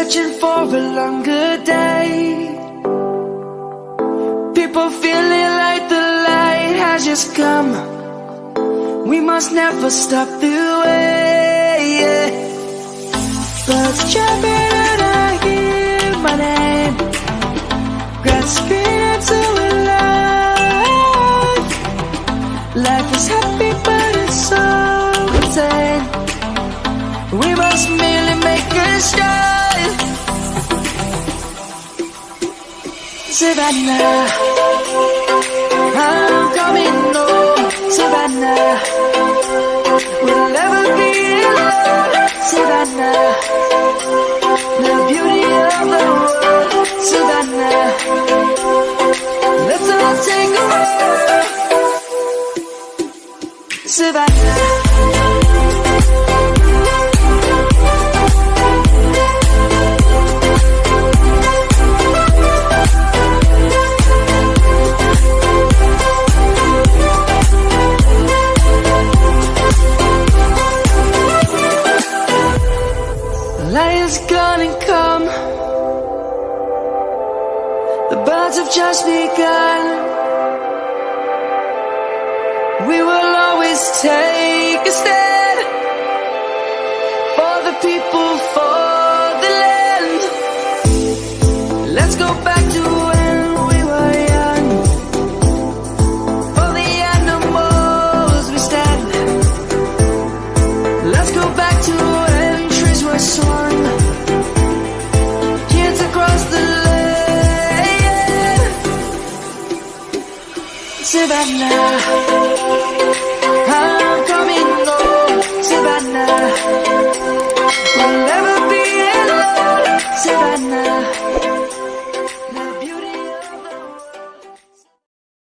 searching for a longer day. People feeling like the light has just come. We must never stop the way, yeah. Birds jumping and I hear my name, grasping into a life. Life is happy but it's so insane. We must merely make a start. Savannah, I'm coming home. Savannah, we'll never be alone. Savannah, the beauty of the world. Savannah, let's all take a walk. Savannah. Lion's gonna come. The birds have just begun. We will always take a stand for the people, for the land. Let's go back to when we were young. For the animals we stand. Let's go back to when trees were swung, kids across the land. Savannah.